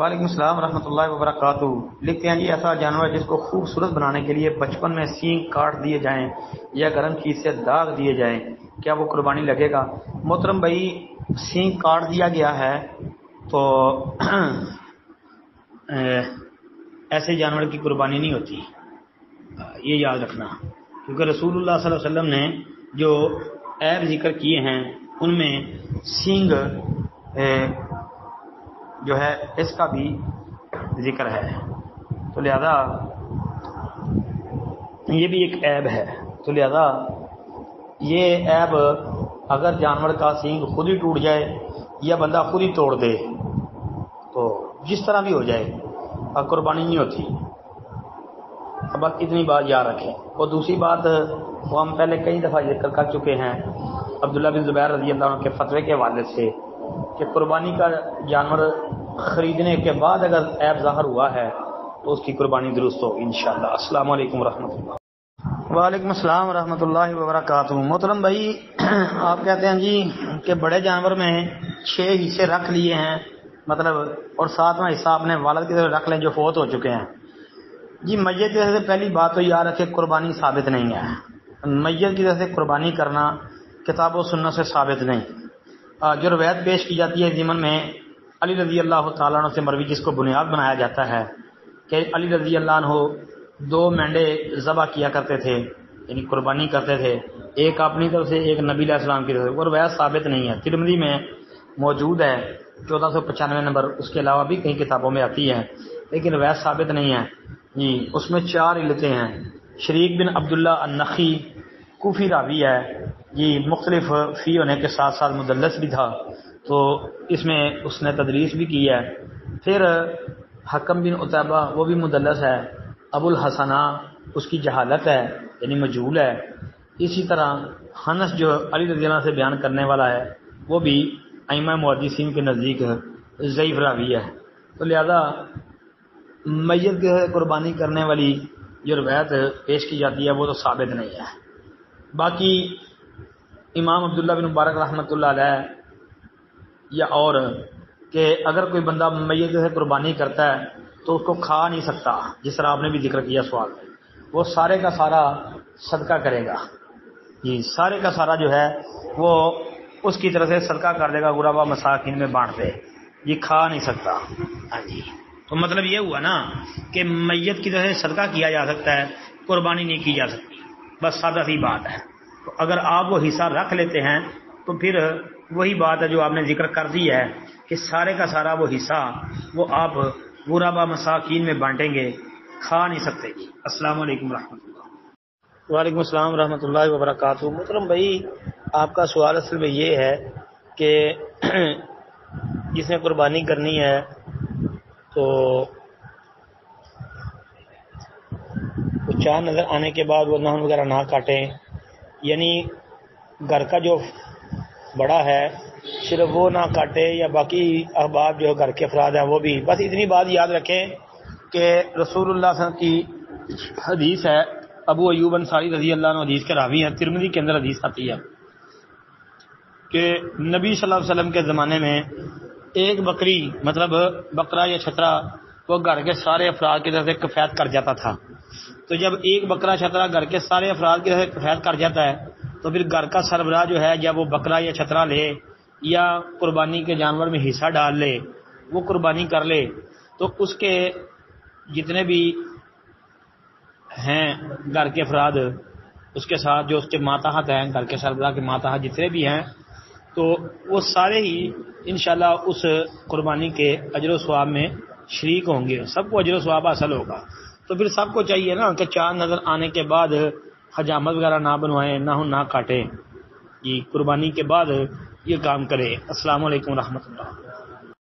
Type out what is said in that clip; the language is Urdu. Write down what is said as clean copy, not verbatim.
وعلیکم السلام ورحمۃ اللہ وبرکاتہ۔ لکھتے ہیں جی ایسا جانور جس کو خوبصورت بنانے کے لیے بچپن میں سینگ کاٹ دیے جائیں یا گرم چیز سے داغ دیے جائیں، کیا وہ قربانی لگے گا؟ محترم بھائی، سینگ کاٹ دیا گیا ہے تو ایسے جانور کی قربانی نہیں ہوتی، یہ یاد رکھنا، کیونکہ رسول اللہ صلی اللہ علیہ وسلم نے جو عیب ذکر کیے ہیں ان میں سینگ جو ہے اس کا بھی ذکر ہے، تو لہذا یہ بھی ایک عیب ہے، تو لہذا یہ عیب اگر جانور کا سینگ خود ہی ٹوٹ جائے یا بندہ خود ہی توڑ دے تو جس طرح بھی ہو جائے اب قربانی نہیں ہوتی۔ اب اتنی بات یاد رکھیں۔ اور دوسری بات وہ ہم پہلے کئی دفعہ ذکر کر چکے ہیں عبداللہ بن زبیر رضی اللہ عنہ کے فتوے کے حوالے سے کہ قربانی کا جانور خریدنے کے بعد اگر عیب ظاہر ہوا ہے تو اس کی قربانی درست ہوگی انشاءاللہ۔ السلام علیکم ورحمۃ اللہ۔ وعلیکم السلام ورحمۃ اللہ وبرکاتہ۔ محترم بھائی، آپ کہتے ہیں جی کہ بڑے جانور میں 6 حصے رکھ لیے ہیں، مطلب اور 7واں حصہ اپنے والد کی طرف رکھ لیں جو فوت ہو چکے ہیں۔ جی میت کی طرف سے پہلی بات تو یاد رکھے قربانی ثابت نہیں ہے، میت کی طرف سے قربانی کرنا کتاب و سنت سے ثابت نہیں۔ جو روایت پیش کی جاتی ہے ضمن میں علی رضی اللہ تعالیٰ عنہ سے مروی، جس کو بنیاد بنایا جاتا ہے کہ علی رضی اللہ عنہ 2 مینڈے ذبح کیا کرتے تھے، یعنی قربانی کرتے تھے، ایک اپنی طرف سے ایک نبی علیہ السلام کی طرف سے۔ وہ روایت ثابت نہیں ہے، ترمذی میں موجود ہے 1495 نمبر، اس کے علاوہ بھی کئی کتابوں میں آتی ہے لیکن روایت ثابت نہیں ہے جی۔ اس میں 4 علتیں ہیں۔ شریک بن عبداللہ النخی کوفی راوی ہے جی، مختلف فی ہونے کے ساتھ ساتھ مدلس بھی تھا، تو اس میں اس نے تدریس بھی کی ہے۔ پھر حکم بن عتیبہ وہ بھی مدلس ہے۔ ابو الحسنہ اس کی جہالت ہے یعنی مجہول ہے۔ اسی طرح حنس جو علی رضی اللہ عنہ سے بیان کرنے والا ہے وہ بھی ائمہ محدثین کے نزدیک ضعیف راوی ہے، تو لہذا میت کے قربانی کرنے والی جو روایت پیش کی جاتی ہے وہ تو ثابت نہیں ہے۔ باقی امام عبداللہ بن مبارک رحمۃ اللہ علیہ یا اور کہ اگر کوئی بندہ میت سے قربانی کرتا ہے تو اس کو کھا نہیں سکتا، جس طرح آپ نے بھی ذکر کیا سوال میں، وہ سارے کا سارا صدقہ کرے گا جی، سارے کا سارا جو ہے وہ اس کی طرف سے صدقہ کر دے گا، غربا مساکین میں بانٹ دے جی، کھا نہیں سکتا۔ ہاں جی، تو مطلب یہ ہوا نا کہ میت کی طرف سے صدقہ کیا جا سکتا ہے، قربانی نہیں کی جا سکتی، بس سادہ سی بات ہے۔ تو اگر آپ وہ حصہ رکھ لیتے ہیں تو پھر وہی بات ہے جو آپ نے ذکر کر دی ہے کہ سارے کا سارا وہ حصہ وہ آپ غربا مساکین میں بانٹیں گے، کھا نہیں سکتے جی۔ السلام علیکم ورحمۃ اللہ۔ وعلیکم السلام ورحمۃ اللہ وبرکاتہ۔ محترم بھائی، آپ کا سوال اصل میں یہ ہے کہ جس نے قربانی کرنی ہے تو چاند نظر آنے کے بعد وہ ناخن وغیرہ نہ کاٹیں، یعنی گھر کا جو بڑا ہے صرف وہ نہ کاٹے یا باقی احباب جو گھر کے افراد ہیں وہ بھی، بس اتنی بات یاد رکھیں کہ رسول اللہ صلی اللہ علیہ وسلم کی حدیث ہے، ابو ایوب انصاری رضی اللہ عنہ حدیث کے راوی ہیں، ترمذی کے اندر حدیث آتی ہے کہ نبی صلی اللہ علیہ وسلم کے زمانے میں ایک بکری مطلب بکرا یا چھترا وہ گھر کے سارے افراد کی طرف سے کفایت کر جاتا تھا۔ تو جب ایک بکرا چھترا گھر کے سارے افراد کی طرف سے کفایت کر جاتا ہے تو پھر گھر کا سربراہ جو ہے جب وہ بکرا یا چھترا لے یا قربانی کے جانور میں حصہ ڈال لے، وہ قربانی کر لے، تو اس کے جتنے بھی ہیں گھر کے افراد اس کے ساتھ جو اس کے ماتحت ہیں، گھر کے سربراہ کے ماتحت جتنے بھی ہیں، تو وہ سارے ہی انشاءاللہ اس قربانی کے اجر و ثواب میں شریک ہوں گے، سب کو اجر و ثواب حاصل ہوگا۔ تو پھر سب کو چاہیے نا کہ چاند نظر آنے کے بعد حجامت وغیرہ نہ بنوائیں، نہ کاٹیں جی، قربانی کے بعد یہ کام کرے۔ السلام علیکم ورحمۃ اللہ۔